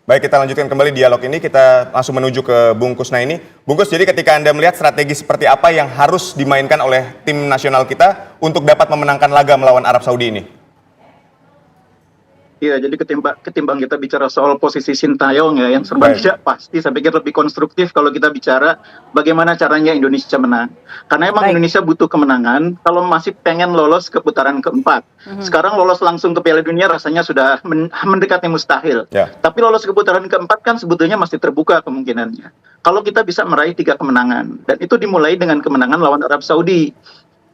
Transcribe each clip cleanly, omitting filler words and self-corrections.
Baik, kita lanjutkan kembali dialog ini. Kita langsung menuju ke Bung Kusna ini. Bung Kus, jadi ketika Anda melihat strategi seperti apa yang harus dimainkan oleh tim nasional kita untuk dapat memenangkan laga melawan Arab Saudi ini? Iya, jadi ketimbang kita bicara soal posisi Sintayong ya, yang serba tidak pasti, saya pikir lebih konstruktif kalau kita bicara bagaimana caranya Indonesia menang. Karena emang Indonesia butuh kemenangan kalau masih pengen lolos ke putaran keempat. Sekarang lolos langsung ke Piala Dunia rasanya sudah mendekati mustahil. Tapi lolos ke putaran keempat kan sebetulnya masih terbuka kemungkinannya. Kalau kita bisa meraih 3 kemenangan, dan itu dimulai dengan kemenangan lawan Arab Saudi.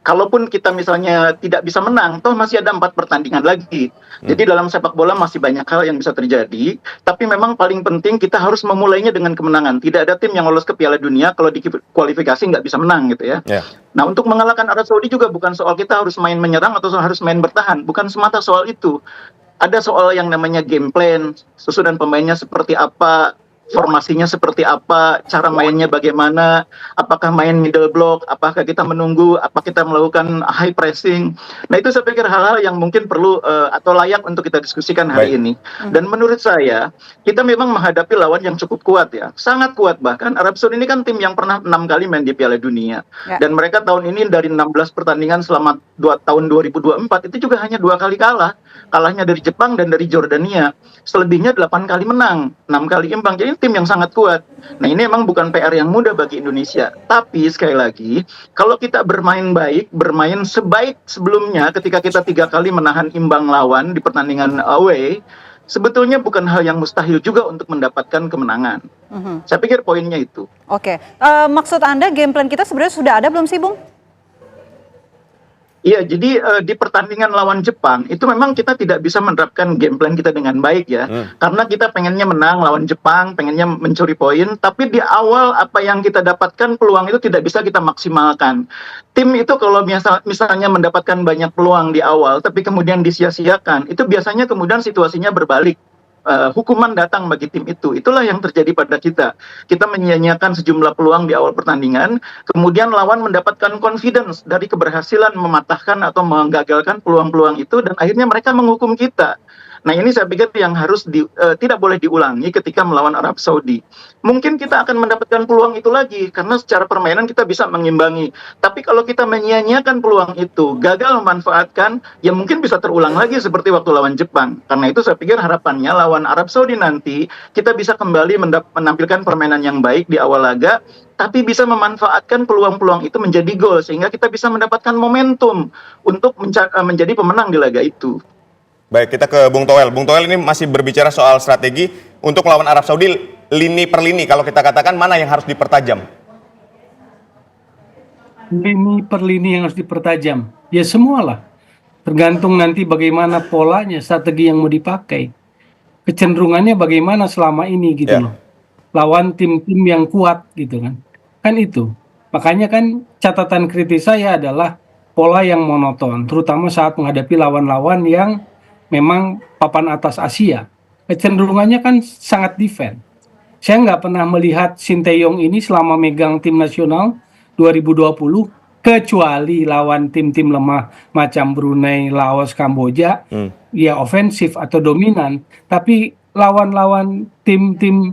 Kalaupun kita misalnya tidak bisa menang, toh masih ada 4 pertandingan lagi. Jadi dalam sepak bola masih banyak hal yang bisa terjadi, tapi memang paling penting kita harus memulainya dengan kemenangan. Tidak ada tim yang lolos ke Piala Dunia kalau di kualifikasi nggak bisa menang gitu ya. Nah, untuk mengalahkan Arab Saudi juga bukan soal kita harus main menyerang atau harus main bertahan, bukan semata soal itu. Ada soal yang namanya game plan, susunan pemainnya seperti apa, formasinya seperti apa, cara mainnya bagaimana, apakah main middle block, apakah kita menunggu, apa kita melakukan high pressing. Nah, itu saya pikir hal-hal yang mungkin perlu atau layak untuk kita diskusikan hari ini. Dan menurut saya, kita memang menghadapi lawan yang cukup kuat ya, sangat kuat. Bahkan Arab Saudi ini kan tim yang pernah 6 kali main di Piala Dunia. Dan mereka tahun ini dari 16 pertandingan selama tahun 2024, itu juga hanya 2 kali kalah. Kalahnya dari Jepang dan dari Jordania. Selebihnya 8 kali menang, 6 kali imbang. Jadi tim yang sangat kuat. Nah, ini emang bukan PR yang mudah bagi Indonesia. Tapi sekali lagi, kalau kita bermain baik, bermain sebaik sebelumnya ketika kita 3 kali menahan imbang lawan di pertandingan away, sebetulnya bukan hal yang mustahil juga untuk mendapatkan kemenangan. Saya pikir poinnya itu. Oke, maksud Anda game plan kita sebenarnya sudah ada belum sih, Bung? Iya, jadi di pertandingan lawan Jepang itu memang kita tidak bisa menerapkan game plan kita dengan baik ya. Karena kita pengennya menang lawan Jepang, pengennya mencuri poin, tapi di awal apa yang kita dapatkan peluang itu tidak bisa kita maksimalkan. Tim itu kalau misalnya mendapatkan banyak peluang di awal, tapi kemudian disia-siakan, itu biasanya kemudian situasinya berbalik. Hukuman datang bagi tim itu. Itulah yang terjadi pada kita. Kita menyia-nyiakan sejumlah peluang di awal pertandingan, kemudian lawan mendapatkan confidence dari keberhasilan mematahkan atau menggagalkan peluang-peluang itu, dan akhirnya mereka menghukum kita. Nah, ini saya pikir yang harus tidak boleh diulangi ketika melawan Arab Saudi. Mungkin kita akan mendapatkan peluang itu lagi, karena secara permainan kita bisa mengimbangi. Tapi kalau kita menyia-nyiakan peluang itu, gagal memanfaatkan, ya mungkin bisa terulang lagi seperti waktu lawan Jepang. Karena itu saya pikir harapannya lawan Arab Saudi nanti, kita bisa kembali menampilkan permainan yang baik di awal laga, tapi bisa memanfaatkan peluang-peluang itu menjadi gol, sehingga kita bisa mendapatkan momentum untuk menjadi pemenang di laga itu. Baik, kita ke Bung Toel. Bung Toel ini masih berbicara soal strategi untuk melawan Arab Saudi lini per lini. Kalau kita katakan mana yang harus dipertajam? Lini per lini yang harus dipertajam. Ya semualah. Tergantung nanti bagaimana polanya, strategi yang mau dipakai. Kecenderungannya bagaimana selama ini gitu loh. Lawan tim-tim yang kuat gitu kan. Kan itu. Makanya kan catatan kritis saya adalah pola yang monoton. Terutama saat menghadapi lawan-lawan yang memang papan atas Asia. Kecenderungannya kan sangat defense. Saya nggak pernah melihat Sinteyong ini selama megang tim nasional 2020, kecuali lawan tim-tim lemah macam Brunei, Laos, Kamboja, ya ofensif atau dominan. Tapi lawan-lawan tim-tim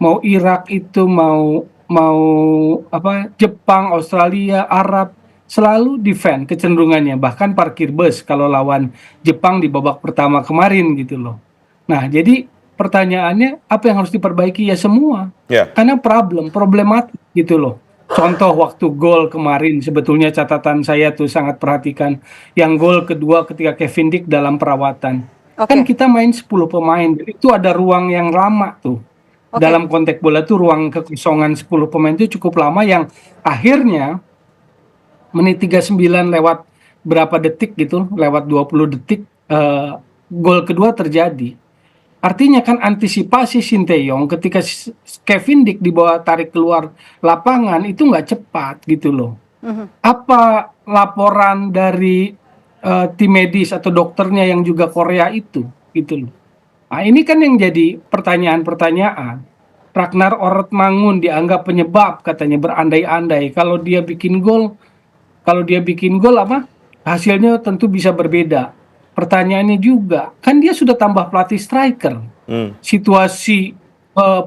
mau Irak itu, mau Jepang, Australia, Arab, selalu defend kecenderungannya, bahkan parkir bus kalau lawan Jepang di babak pertama kemarin gitu loh. Nah, jadi pertanyaannya apa yang harus diperbaiki? Ya semua. Karena problematik gitu loh. Contoh waktu gol kemarin, sebetulnya catatan saya tuh sangat perhatikan yang gol kedua ketika Kevin Dick dalam perawatan. Kan kita main 10 pemain, itu ada ruang yang lama tuh. Dalam konteks bola tuh ruang kekosongan 10 pemain itu cukup lama, yang akhirnya menit 39 lewat berapa detik gitu, lewat 20 detik gol kedua terjadi. Artinya kan antisipasi Sinteyong ketika Kevin Dick dibawa tarik keluar lapangan itu nggak cepat gitu loh. Apa laporan dari tim medis atau dokternya yang juga Korea itu gitu loh. Nah, ini kan yang jadi pertanyaan-pertanyaan. Ragnar Ortmangun dianggap penyebab, katanya berandai-andai kalau dia bikin gol hasilnya tentu bisa berbeda. Pertanyaannya juga, kan dia sudah tambah pelatih striker. situasi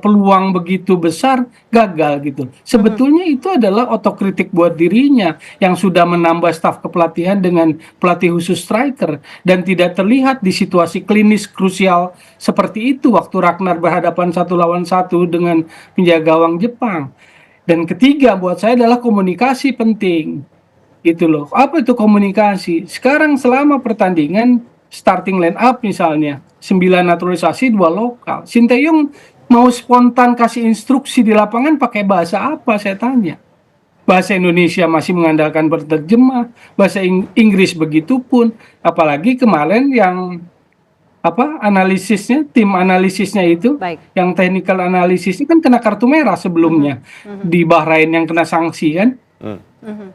peluang begitu besar gagal gitu. Sebetulnya itu adalah otokritik buat dirinya yang sudah menambah staf kepelatihan dengan pelatih khusus striker dan tidak terlihat di situasi klinis krusial seperti itu waktu Ragnar berhadapan 1 lawan 1 dengan penjaga gawang Jepang. Dan ketiga buat saya adalah komunikasi penting. Itu loh. Apa itu komunikasi? Sekarang selama pertandingan starting line up misalnya 9 naturalisasi 2 lokal. Sinteyong mau spontan kasih instruksi di lapangan pakai bahasa apa saya tanya. Bahasa Indonesia masih mengandalkan penerjemah, bahasa Inggris begitu pun, apalagi kemarin yang tim analisisnya itu, Baik. yang technical analisisnya kan kena kartu merah sebelumnya di Bahrain yang kena sanksi kan.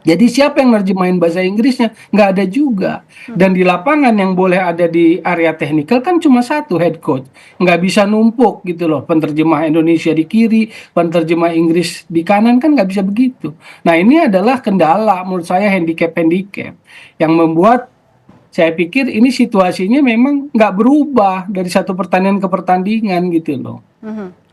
Jadi siapa yang nerjemahin bahasa Inggrisnya? Nggak ada juga. Dan di lapangan yang boleh ada di area teknikal kan cuma satu head coach. Nggak bisa numpuk gitu loh. Penerjemah Indonesia di kiri, penerjemah Inggris di kanan kan nggak bisa begitu. Nah ini adalah kendala menurut saya handicap yang membuat saya pikir ini situasinya memang nggak berubah dari satu pertandingan ke pertandingan gitu loh.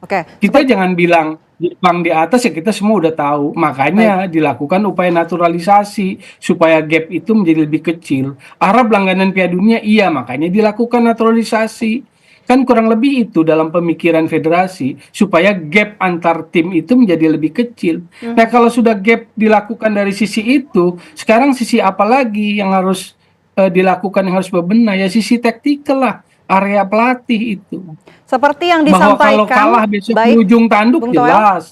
Oke. Kita jangan bilang Jepang di atas ya kita semua udah tahu. Makanya dilakukan upaya naturalisasi supaya gap itu menjadi lebih kecil. Arab langganan Piala Dunia iya makanya dilakukan naturalisasi. Kan kurang lebih itu dalam pemikiran federasi supaya gap antar tim itu menjadi lebih kecil. Nah kalau sudah gap dilakukan dari sisi itu, sekarang sisi apa lagi yang harus dilakukan yang harus bebenah ya sisi taktikal lah. Area pelatih itu. Seperti yang Bahwa kalau disampaikan, kalah besok di baik, ujung tanduk Bung Toel. jelas.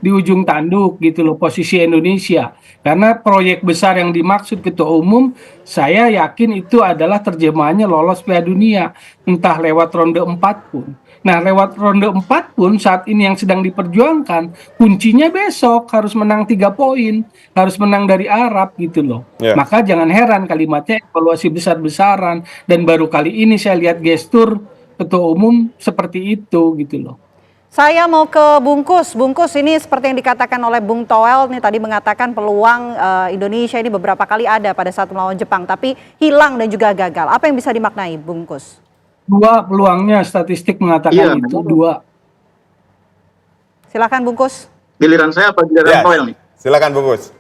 Di ujung tanduk gitu loh posisi Indonesia. Karena proyek besar yang dimaksud Ketua Umum, saya yakin itu adalah terjemahannya lolos Piala Dunia. Entah lewat ronde 4 pun. Nah lewat ronde 4 pun saat ini yang sedang diperjuangkan, kuncinya besok harus menang 3 poin. Harus menang dari Arab gitu loh. Maka jangan heran kalimatnya evaluasi besar-besaran. Dan baru kali ini saya lihat gestur Ketua Umum seperti itu gitu loh. Saya mau ke Bungkus. Bungkus ini seperti yang dikatakan oleh Bung Toel nih tadi mengatakan peluang Indonesia ini beberapa kali ada pada saat melawan Jepang. Tapi hilang dan juga gagal. Apa yang bisa dimaknai Bungkus? 2 peluangnya statistik mengatakan itu 2. Silakan Bungkus. Giliran saya apa giliran Toel nih? Silakan Bungkus.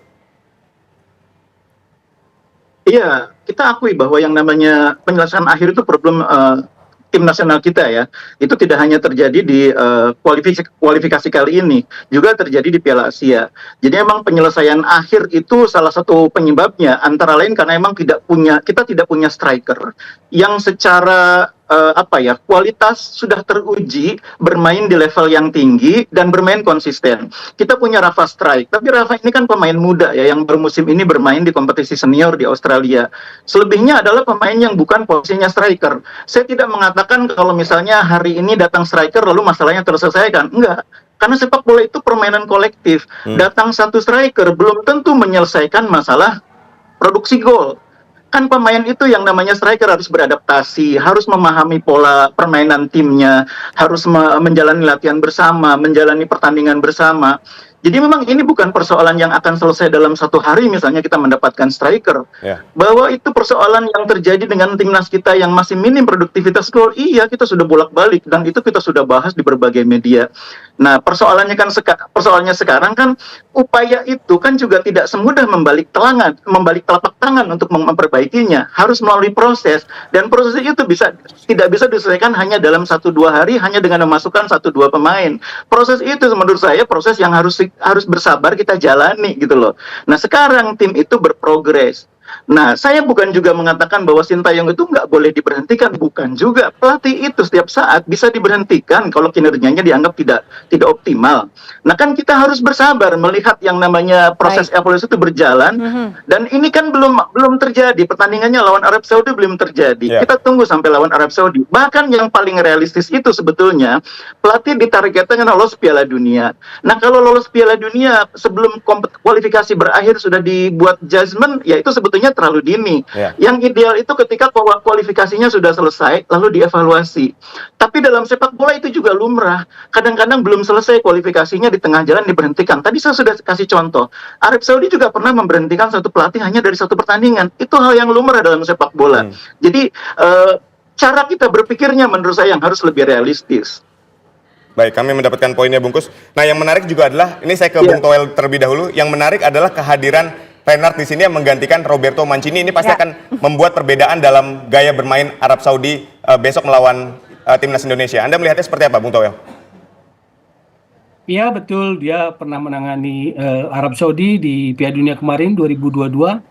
Iya, kita akui bahwa yang namanya penyelesaian akhir itu problem tim nasional kita ya. Itu tidak hanya terjadi di kualifikasi kali ini, juga terjadi di Piala Asia. Jadi emang penyelesaian akhir itu salah satu penyebabnya, antara lain karena emang kita tidak punya striker yang secara kualitas sudah teruji bermain di level yang tinggi dan bermain konsisten. Kita punya Rafa Strike, tapi Rafa ini kan pemain muda ya yang bermusim ini bermain di kompetisi senior di Australia. Selebihnya adalah pemain yang bukan posisinya striker. Saya tidak mengatakan kalau misalnya hari ini datang striker lalu masalahnya terselesaikan. Enggak. Karena sepak bola itu permainan kolektif. Datang satu striker belum tentu menyelesaikan masalah produksi gol. Kan pemain itu yang namanya striker harus beradaptasi, harus memahami pola permainan timnya, harus menjalani latihan bersama, menjalani pertandingan bersama. Jadi memang ini bukan persoalan yang akan selesai dalam 1 hari misalnya kita mendapatkan striker. Bahwa itu persoalan yang terjadi dengan timnas kita yang masih minim produktivitas gol, iya kita sudah bolak-balik dan itu kita sudah bahas di berbagai media. Nah persoalannya sekarang kan upaya itu kan juga tidak semudah membalik telapak tangan untuk memperbaikinya, harus melalui proses dan proses itu tidak bisa diselesaikan hanya dalam 1-2 hari hanya dengan memasukkan 1-2 pemain. Proses itu menurut saya proses yang harus bersabar kita jalani gitu loh. Nah sekarang tim itu berprogres. Nah, saya bukan juga mengatakan bahwa Sintayong itu nggak boleh diberhentikan, bukan juga. Pelatih itu setiap saat bisa diberhentikan kalau kinerjanya dianggap tidak optimal. Nah, kan kita harus bersabar melihat yang namanya proses evaluasi itu berjalan. Dan ini kan belum terjadi. Pertandingannya lawan Arab Saudi belum terjadi. Kita tunggu sampai lawan Arab Saudi. Bahkan yang paling realistis itu sebetulnya pelatih ditargetkan lolos Piala Dunia. Nah, kalau lolos Piala Dunia sebelum kualifikasi berakhir sudah dibuat judgement, ya itu sebetulnya terlalu dini. Yang ideal itu ketika kualifikasinya sudah selesai lalu dievaluasi. Tapi dalam sepak bola itu juga lumrah. Kadang-kadang belum selesai kualifikasinya di tengah jalan diberhentikan. Tadi saya sudah kasih contoh. Arab Saudi juga pernah memberhentikan satu pelatih hanya dari 1 pertandingan. Itu hal yang lumrah dalam sepak bola. Jadi cara kita berpikirnya menurut saya yang harus lebih realistis. Baik, kami mendapatkan poinnya Bungkus. Nah, yang menarik juga adalah, ini saya ke Iya. Bung Toel terlebih dahulu, yang menarik adalah kehadiran Reinhard di sini yang menggantikan Roberto Mancini. Ini pasti Ya. akan membuat perbedaan dalam gaya bermain Arab Saudi besok melawan timnas Indonesia. Anda melihatnya seperti apa, Bung Toel? Iya betul, dia pernah menangani Arab Saudi di Piala Dunia kemarin 2022.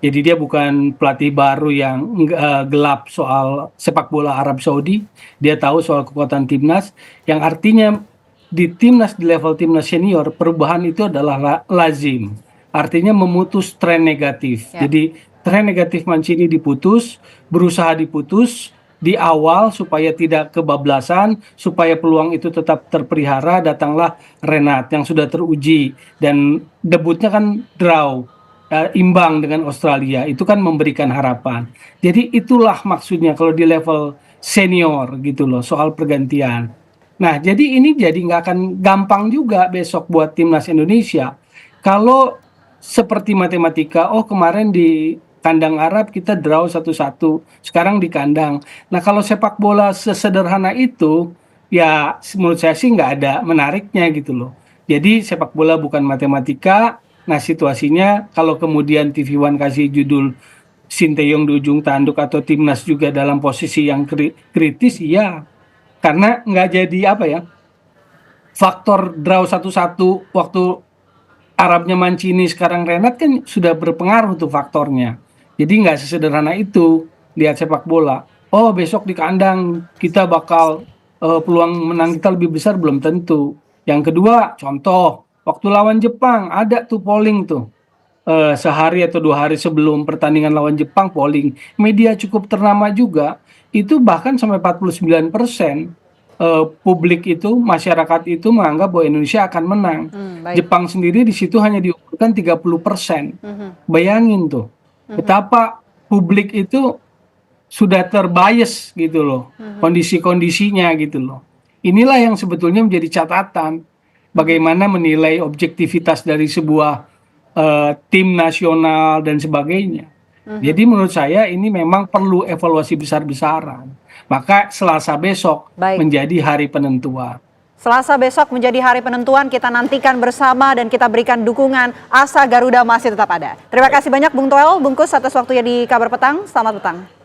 Jadi dia bukan pelatih baru yang gelap soal sepak bola Arab Saudi. Dia tahu soal kekuatan timnas, yang artinya di timnas, di level timnas senior, perubahan itu adalah lazim. Artinya memutus tren negatif. Ya. Jadi tren negatif Mancini diputus, berusaha diputus di awal supaya tidak kebablasan, supaya peluang itu tetap terpelihara. Datanglah Renat yang sudah teruji dan debutnya kan draw, imbang dengan Australia, itu kan memberikan harapan. Jadi itulah maksudnya kalau di level senior gitu loh, soal pergantian. Nah, jadi ini jadi nggak akan gampang juga besok buat timnas Indonesia. Kalau seperti matematika, oh kemarin di kandang Arab kita draw 1-1, sekarang di kandang. Nah, kalau sepak bola sesederhana itu, ya menurut saya sih nggak ada menariknya gitu loh. Jadi sepak bola bukan matematika. Nah, situasinya kalau kemudian TV One kasih judul Sinteyong di ujung tanduk atau timnas juga dalam posisi yang kritis, iya. Karena nggak jadi apa ya, faktor draw 1-1 waktu Arabnya Mancini sekarang Renat kan sudah berpengaruh tuh faktornya. Jadi nggak sesederhana itu lihat sepak bola. Oh besok di kandang kita bakal peluang menang kita lebih besar, belum tentu. Yang kedua contoh waktu lawan Jepang ada tuh polling tuh. Sehari atau 2 hari sebelum pertandingan lawan Jepang polling, media cukup ternama juga, itu bahkan sampai 49% publik itu, masyarakat itu menganggap bahwa Indonesia akan menang. Baik. Jepang sendiri di situ hanya diukurkan 30%. Bayangin tuh, betapa publik itu sudah terbias gitu loh, kondisi-kondisinya gitu loh. Inilah yang sebetulnya menjadi catatan bagaimana menilai objektivitas dari sebuah tim nasional dan sebagainya. Jadi menurut saya ini memang perlu evaluasi besar-besaran. Maka Selasa besok Baik. menjadi hari penentuan. Selasa besok menjadi hari penentuan, kita nantikan bersama dan kita berikan dukungan, asa Garuda masih tetap ada. Terima kasih banyak Bung Toel, Bungkus atas waktunya di Kabar Petang. Selamat petang.